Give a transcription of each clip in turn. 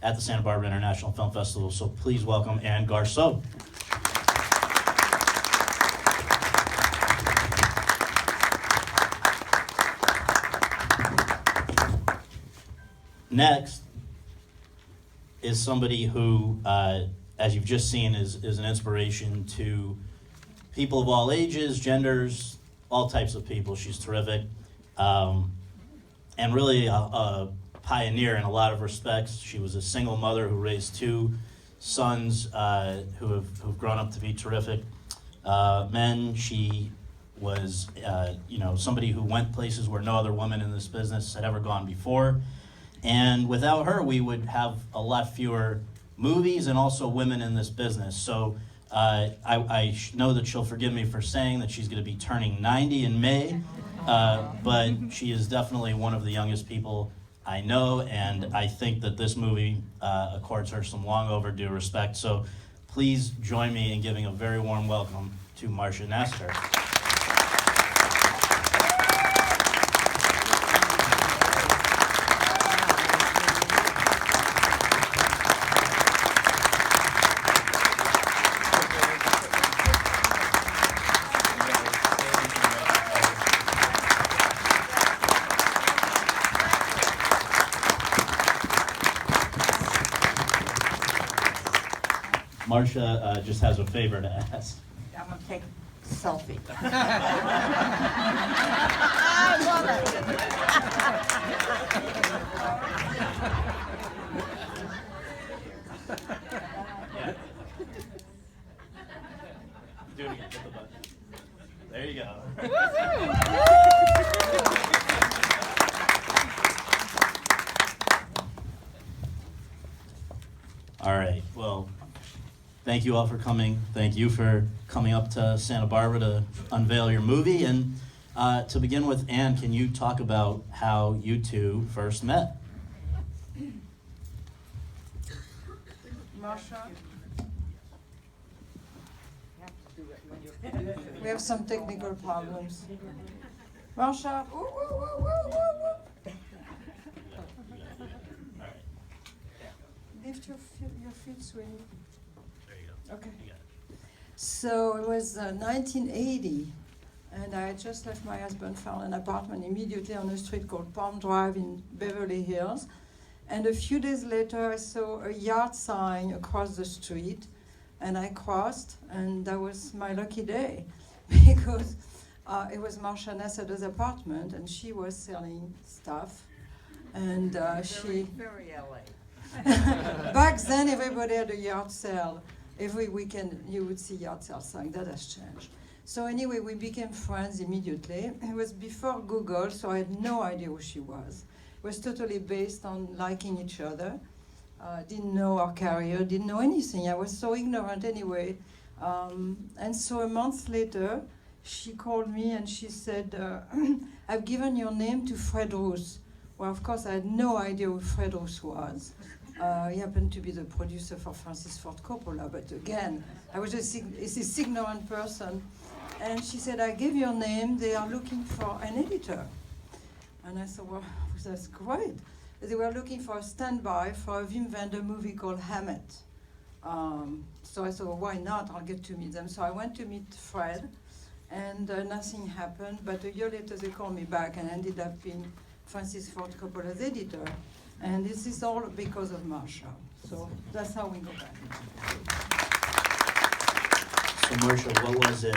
at the Santa Barbara International Film Festival. So please welcome Anne Goursaud. Next is somebody who, as you've just seen, is an inspiration to people of all ages, genders, all types of people. She's terrific, and really a pioneer in a lot of respects. She was a single mother who raised two sons who've grown up to be terrific men. She was, somebody who went places where no other woman in this business had ever gone before. And without her, we would have a lot fewer movies and also women in this business. So I know that she'll forgive me for saying that she's going to be turning 90 in May, but she is definitely one of the youngest people I know, and I think that this movie accords her some long overdue respect. So please join me in giving a very warm welcome to Marcia Nasatir. Marcia just has a favor to ask. I'm going to take a selfie. I love it. Yeah. Do it again. Hit the button. There you go. All right. Well, thank you all for coming. Thank you for coming up to Santa Barbara to unveil your movie. And to begin with, Anne, can you talk about how you two first met? Marcia? We have some technical problems. Marcia? Woo, woo, woo, woo, woo, woo. Lift your feet, sweetie. There you go. Okay. You got it. So it was 1980, and I had just left my husband, found an apartment immediately on a street called Palm Drive in Beverly Hills. And a few days later, I saw a yard sign across the street, and I crossed, and that was my lucky day, because it was Marcia Nasatir's apartment, and she was selling stuff, and she... Very LA. Back then, everybody had a yard sale. Every weekend, you would see yard sale sign. That has changed. So anyway, we became friends immediately. It was before Google, so I had no idea who she was. It was totally based on liking each other. Didn't know our career, didn't know anything. I was so ignorant anyway. And so a month later, she called me and she said, I've given your name to Fred Roos. Well, of course, I had no idea who Fred Roos was. He happened to be the producer for Francis Ford Coppola, but again, I was just this ignorant person. And she said, I gave your name, they are looking for an editor. And I thought, well, that's great. They were looking for a standby for a Wim Wenders movie called Hammett. So I thought, well, why not? I'll get to meet them. So I went to meet Fred, and nothing happened. But a year later, they called me back and ended up being Francis Ford Coppola's editor. And this is all because of Marcia. So that's how we go back. So Marcia, what was it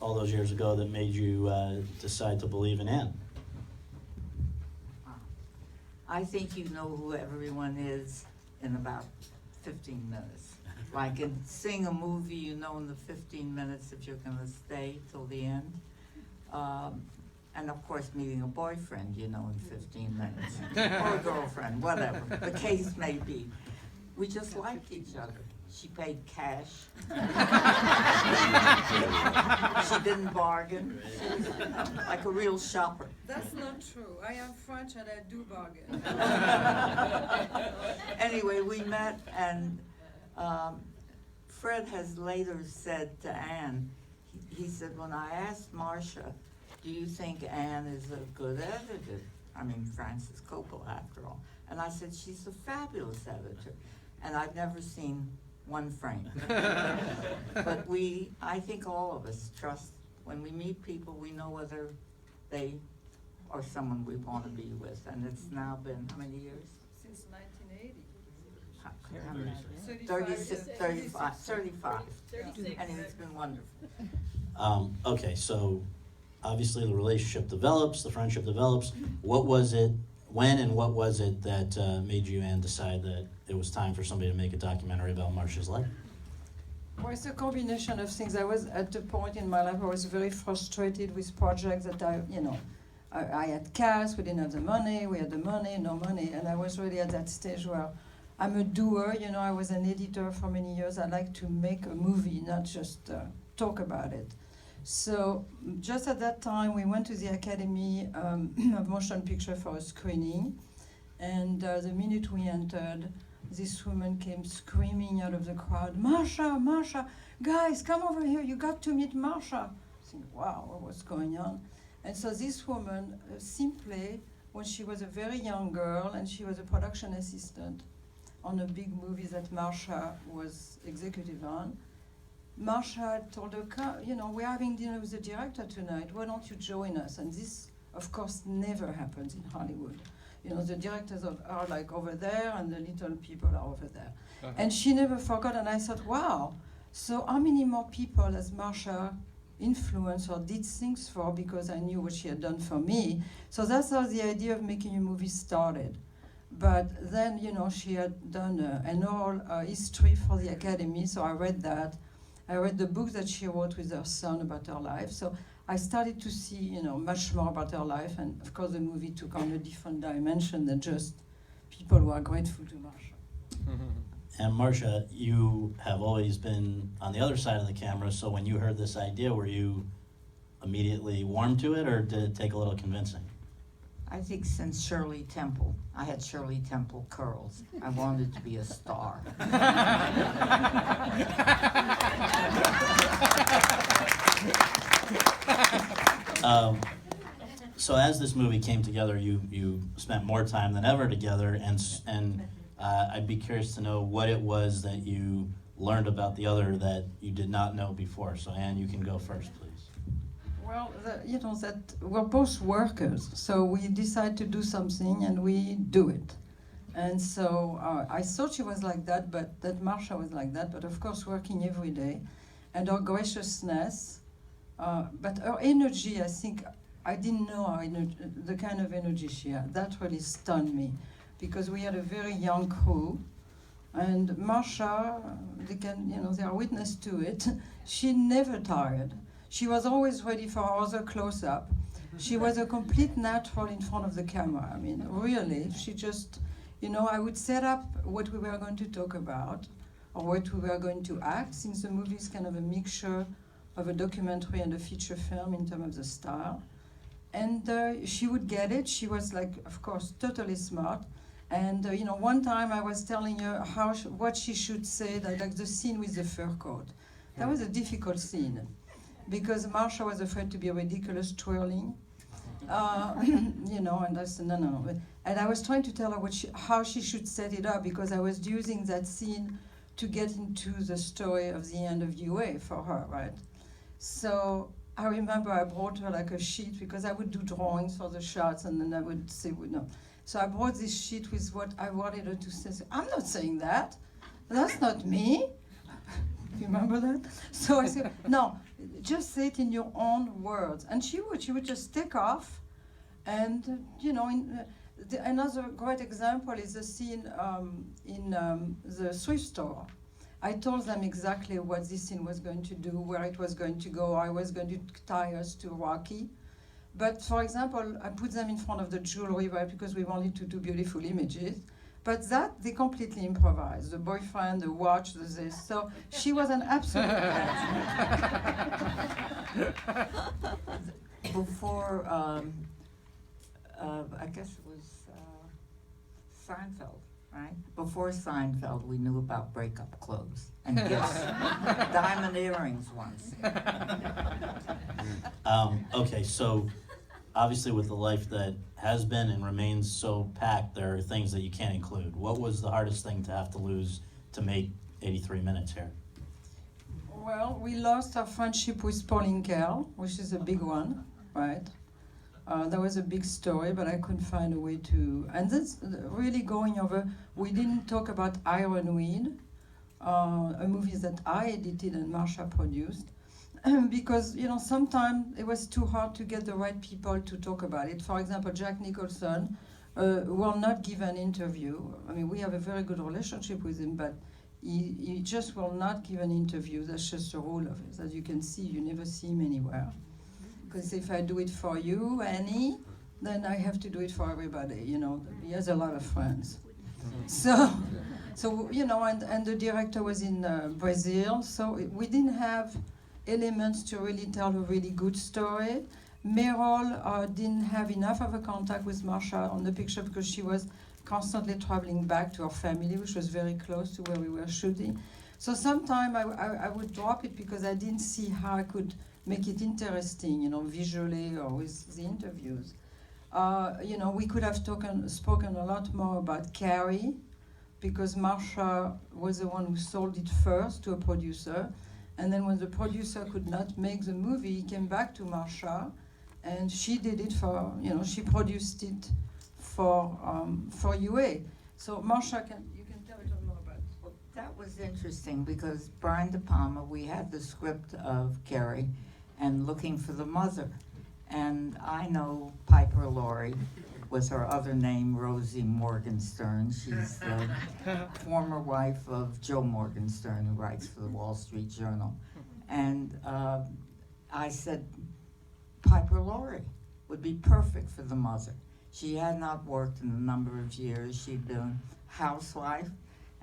all those years ago that made you decide to believe in Anne? I think you know who everyone is in about 15 minutes. Like in seeing a movie, you know in the 15 minutes if you're going to stay till the end. And of course, meeting a boyfriend, you know, in 15 minutes. Or a girlfriend, whatever the case may be. We just liked each other. She paid cash. She didn't bargain. She was like a real shopper. That's not true. I am French and I do bargain. Anyway, we met, and Fred has later said to Anne, he said, when I asked Marcia, do you think Anne is a good editor? I mean, Francis Coppola, after all. And I said, she's a fabulous editor. And I've never seen one frame. But I think all of us trust, when we meet people, we know whether they are someone we want to be with. And it's now been, how many years? Since 1980. How many? 35. 35. 36. And it's been wonderful. Okay, so obviously the relationship develops, the friendship develops. What was it, when and what was it that made you, Anne, decide that it was time for somebody to make a documentary about Marcia's life? Well, it's a combination of things. I was at the point in my life where I was very frustrated with projects that I had cast, we didn't have the money, we had the money, no money, and I was really at that stage where I'm a doer, I was an editor for many years. I like to make a movie, not just talk about it. So just at that time, we went to the Academy of Motion Picture for a screening, and the minute we entered, this woman came screaming out of the crowd, Marcia, Marcia, guys, come over here, you got to meet Marcia. I think, wow, what was going on? And so this woman, simply, when she was a very young girl, and she was a production assistant on a big movie that Marcia was executive on, Marcia told her, we're having dinner with the director tonight, why don't you join us? And this, of course, never happens in Hollywood. The directors are like over there, and the little people are over there. Uh-huh. And she never forgot, and I thought, wow, so how many more people has Marcia influenced or did things for, because I knew what she had done for me. So that's how the idea of making a movie started. But then, she had done an oral history for the Academy, so I read that. I read the book that she wrote with her son about her life. So I started to see, much more about her life, and of course the movie took on a different dimension than just people who are grateful to Marcia. And Marcia, you have always been on the other side of the camera, so when you heard this idea, were you immediately warm to it, or did it take a little convincing? I think since Shirley Temple, I had Shirley Temple curls. I wanted to be a star. So as this movie came together, you spent more time than ever together, and I'd be curious to know what it was that you learned about the other that you did not know before. So Anne, you can go first, please. Well, that we're both workers, so we decide to do something and we do it. And so I thought she was like that, but that Marcia was like that, but of course working every day. And her graciousness, but her energy, I think, I didn't know the kind of energy she had. That really stunned me, because we had a very young crew, and Marcia, they are witness to it, she never tired. She was always ready for other close-up. She was a complete natural in front of the camera. I mean, really, she just, I would set up what we were going to talk about, or what we were going to act, since the movie is kind of a mixture of a documentary and a feature film in terms of the style. And she would get it. She was, like, of course, totally smart. And one time I was telling her what she should say, like the scene with the fur coat. That was a difficult scene, because Marcia was afraid to be ridiculous, twirling, and I said, no. And I was trying to tell her how she should set it up, because I was using that scene to get into the story of the end of UA for her, right? So I remember I brought her like a sheet, because I would do drawings for the shots, and then I would say, no. So I brought this sheet with what I wanted her to say. I'm not saying that. That's not me. You remember that? So I said, no, just say it in your own words. And she would just take off. And, another great example is the scene in the thrift store. I told them exactly what this scene was going to do, where it was going to go. I was going to tie us to Rocky. But, for example, I put them in front of the jewelry, right, because we wanted to do beautiful images. But that, they completely improvised. The boyfriend, the watch, the this. So she was an absolute Before, I guess it was Seinfeld, right? Before Seinfeld, we knew about breakup clothes and gifts. Diamond earrings once. Okay, so obviously with the life that has been and remains so packed, there are things that you can't include. What was the hardest thing to have to lose to make 83 minutes here? Well, we lost our friendship with Pauline Kael, which is a big one, right? That was a big story, but I couldn't find a way to. And that's really going over. We didn't talk about Ironweed, a movie that I edited and Marcia produced, because sometimes it was too hard to get the right people to talk about it. For example, Jack Nicholson will not give an interview. I mean, we have a very good relationship with him, but he just will not give an interview. That's just a rule of it. As you can see, you never see him anywhere. Because if I do it for you, Annie, then I have to do it for everybody. He has a lot of friends. So and the director was in Brazil, so we didn't have elements to really tell a really good story. Meryl didn't have enough of a contact with Marcia on the picture because she was constantly traveling back to her family, which was very close to where we were shooting. So sometimes I would drop it because I didn't see how I could make it interesting, visually or with the interviews. We could have spoken a lot more about Carrie, because Marcia was the one who sold it first to a producer, and then when the producer could not make the movie, he came back to Marcia, and she did it for, she produced it for UA. So Marcia, you can tell a little more about it. Well, that was interesting because Brian De Palma, we had the script of Carrie and looking for the mother. And I know Piper Laurie with her other name, Rosie Morgenstern. She's the former wife of Joe Morgenstern, who writes for the Wall Street Journal. And I said, Piper Laurie would be perfect for the mother. She had not worked in a number of years. She'd been a housewife,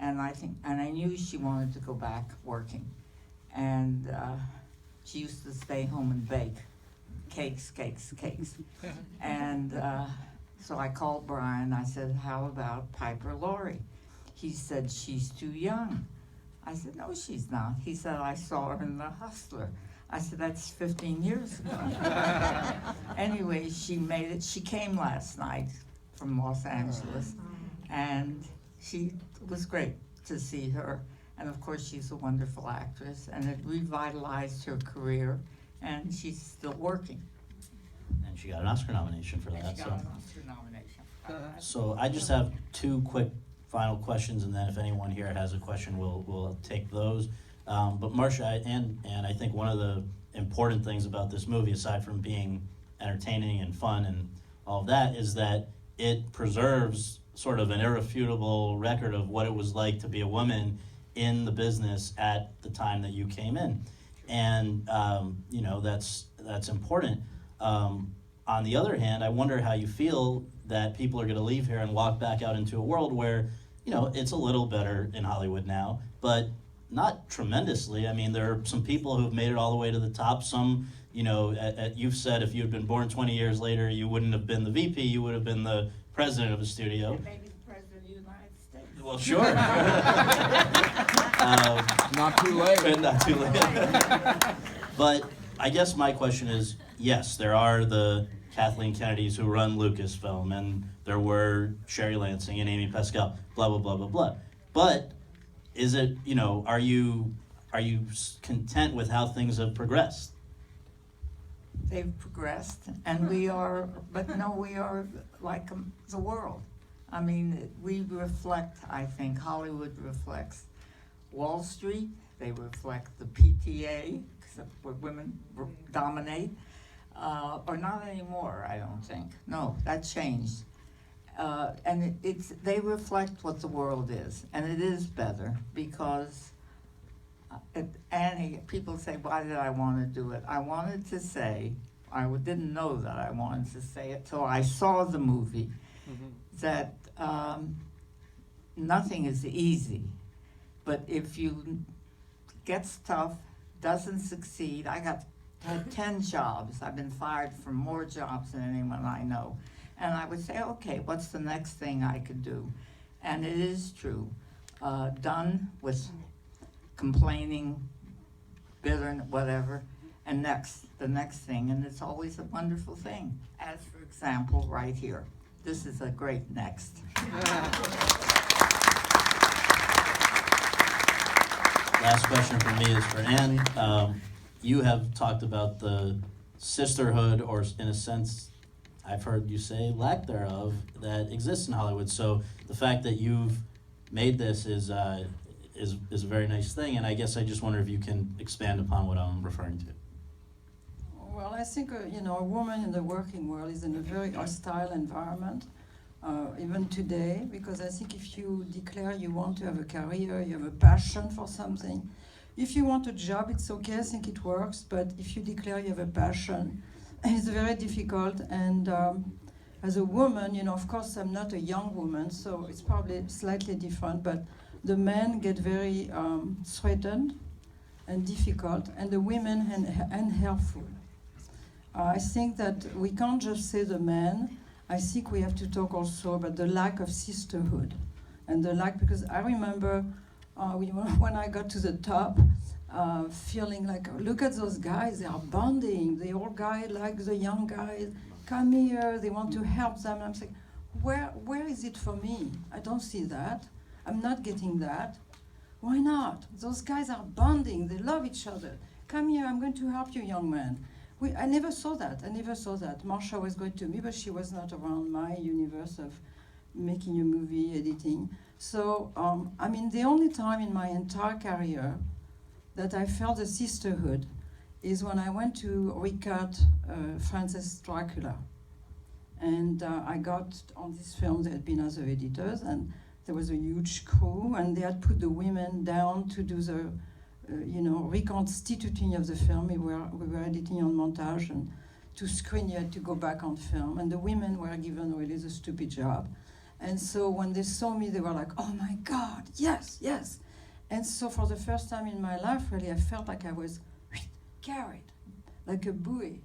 and I knew she wanted to go back working. And she used to stay home and bake cakes. And so I called Brian. I said, how about Piper Laurie? He said, she's too young. I said, no, she's not. He said, I saw her in The Hustler. I said, that's 15 years ago. Anyway, she made it. She came last night from Los Angeles, and it was great to see her. And of course, she's a wonderful actress, and it revitalized her career, and she's still working. And she got an Oscar nomination for that. She got an Oscar nomination. So I just have two quick final questions, and then if anyone here has a question, we'll take those. But Marcia, and I think one of the important things about this movie, aside from being entertaining and fun and all of that, is that it preserves sort of an irrefutable record of what it was like to be a woman in the business at the time that you came in. And, that's important. On the other hand, I wonder how you feel that people are going to leave here and walk back out into a world where, it's a little better in Hollywood now, but not tremendously. I mean, there are some people who've made it all the way to the top. Some, you've said if you had been born 20 years later, you wouldn't have been the VP, you would have been the president of a studio. Maybe the President of the United States. Well, sure. Not too late. Not too late. But I guess my question is, yes, there are the Kathleen Kennedys who run Lucasfilm, and there were Sherry Lansing and Amy Pascal, blah, blah, blah, blah, blah. But is it, are you content with how things have progressed? They've progressed, and we are like the world. I mean, we reflect, I think, Hollywood reflects Wall Street, they reflect the PTA, except where women dominate, or not anymore, I don't think. No, that changed. And they reflect what the world is, and it is better because people say, why did I want to do it? I wanted to say, I didn't know that I wanted to say it till I saw the movie, that nothing is easy, but if you get stuff, doesn't succeed, had 10 jobs, I've been fired from more jobs than anyone I know. And I would say, okay, what's the next thing I could do? And it is true. Done with complaining, bitter, whatever. and the next thing, and it's always a wonderful thing. As for example, right here. This is a great next. Last question from me is for Ann. You have talked about the sisterhood, or in a sense, I've heard you say lack thereof, that exists in Hollywood. So the fact that you've made this is a very nice thing, and I guess I just wonder if you can expand upon what I'm referring to. Well, I think a woman in the working world is in a very hostile environment, even today, because I think if you declare you want to have a career, you have a passion for something. If you want a job, it's okay, I think it works, but if you declare you have a passion, it's very difficult. And as a woman, of course, I'm not a young woman, so it's probably slightly different, but the men get very threatened and difficult, and the women unhelpful. I think that we can't just say the men. I think we have to talk also about the lack of sisterhood, and the lack, because I remember when I got to the top, feeling like, look at those guys, they are bonding. The old guy like the young guys, come here, they want to help them. And I'm saying, where is it for me? I don't see that. I'm not getting that. Why not? Those guys are bonding, they love each other. Come here, I'm going to help you, young man. I never saw that. Marcia was going to me, but she was not around my universe of making a movie, editing. So, the only time in my entire career that I felt a sisterhood is when I went to recut Francis Dracula. And I got on this film, there had been other editors, and there was a huge crew, and they had put the women down to do the reconstituting of the film. We were editing on montage, and to screen you had to go back on film, and the women were given really the stupid job. And so when they saw me, they were like, oh my God, yes, yes. And so for the first time in my life, really, I felt like I was carried, like a buoy.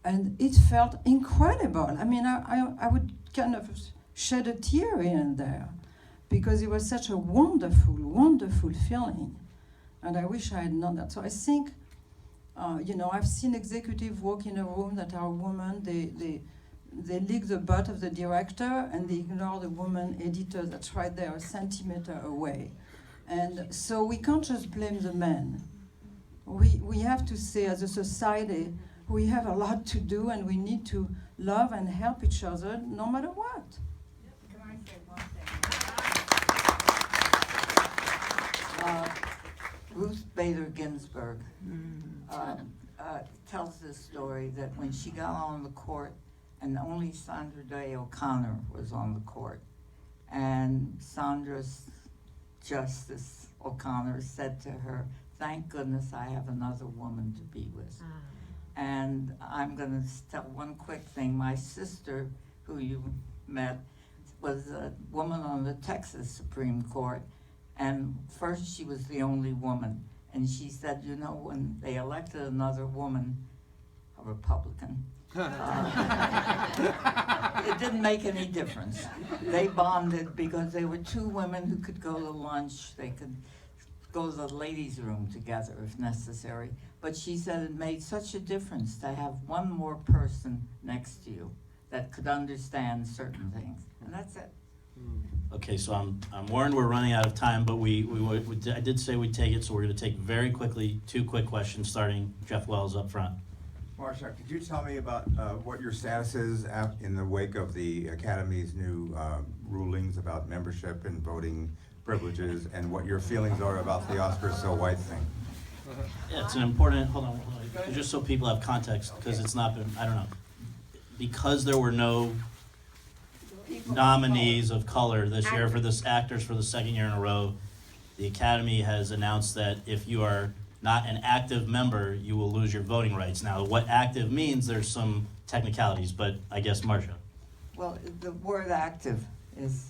And it felt incredible. I would kind of shed a tear here and there, because it was such a wonderful, wonderful feeling. And I wish I had known that. So I think, I've seen executives walk in a room that are women, they lick the butt of the director, and they ignore the woman editor that's right there, a centimeter away. And so we can't just blame the men. We have to say, as a society, we have a lot to do, and we need to love and help each other no matter what. Can I say one thing? Ruth Bader Ginsburg tells this story that when she got on the court, and only Sandra Day O'Connor was on the court, and Justice O'Connor said to her, "Thank goodness I have another woman to be with." And I'm going to tell one quick thing. My sister, who you met, was a woman on the Texas Supreme Court, and first she was the only woman. And she said, when they elected another woman, a Republican, it didn't make any difference. They bonded because they were two women who could go to lunch. They could go to the ladies' room together if necessary. But she said it made such a difference to have one more person next to you that could understand certain things. And that's it. Okay, so I'm warned we're running out of time, but I did say we'd take it, so we're going to take very quickly 2 quick questions, starting Jeff Wells up front. Marcia, could you tell me about what your status is in the wake of the Academy's new rulings about membership and voting privileges, and what your feelings are about the Oscars So White thing? Yeah, it's an important, hold on, just so people have context, because it's not been, I don't know, because there were no nominees of color this year for this actors for the second year in a row, the Academy has announced that if you are not an active member, you will lose your voting rights. Now, what active means, there's some technicalities, but I guess Marcia. Well, the word active is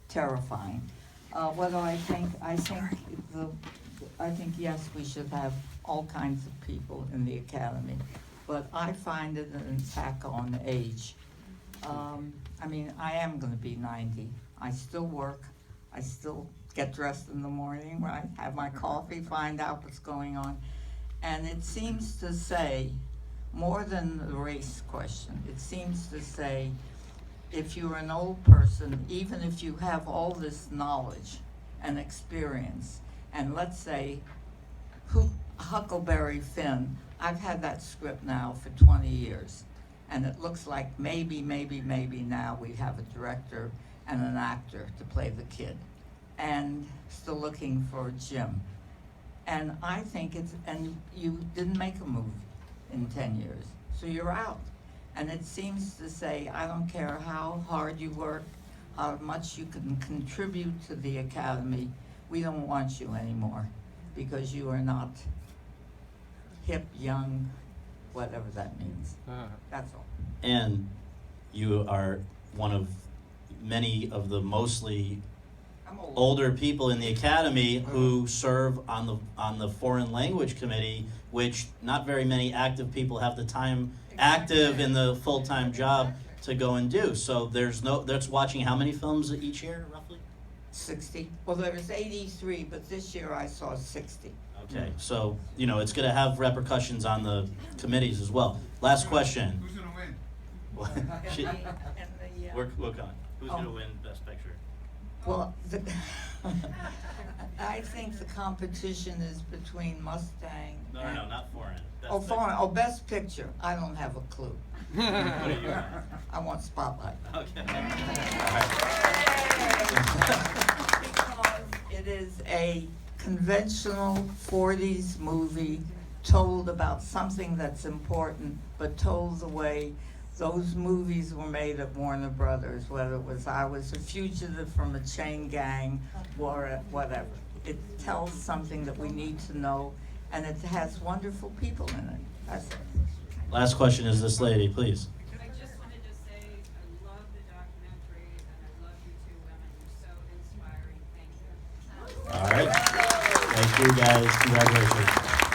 terrifying. What do I think? I think yes, we should have all kinds of people in the Academy, but I find it an attack on age. I am going to be 90. I still work. I still get dressed in the morning, right? Have my coffee, find out what's going on. And it seems to say, more than the race question, it seems to say, if you're an old person, even if you have all this knowledge and experience, and let's say Huckleberry Finn, I've had that script now for 20 years, and it looks like maybe now we have a director and an actor to play the kid, and still looking for Jim. And I think and you didn't make a movie in 10 years, so you're out. And it seems to say, I don't care how hard you work, how much you can contribute to the Academy, we don't want you anymore because you are not hip, young, whatever that means. That's all. And you are one of many of the mostly I'm old. older people in the Academy who serve on the Foreign Language Committee, which not very many active people have the time active in the full-time job to go and do. So that's watching how many films each year, roughly? 60. Well, there was 83, but this year I saw 60. Okay, so, it's gonna have repercussions on the committees as well. Last question. Who's gonna win? She- And the, We're on. Who's gonna Oh. win Best Picture? well, I think the competition is between Mustang No, and... not foreign. Best Oh, Picture. foreign. Oh, Best Picture. I don't have a clue. What are you on? I want Spotlight. Okay. Because it is a conventional 40s movie told about something that's important, but told the way those movies were made at Warner Brothers, whether it was I Was a Fugitive from a Chain Gang or whatever. It tells something that we need to know, and it has wonderful people in it. That's it. Last question is this lady, please. I just wanted to say, I love the documentary, and I love you two women. You're so inspiring. Thank you. All right. Thank you, guys. Congratulations.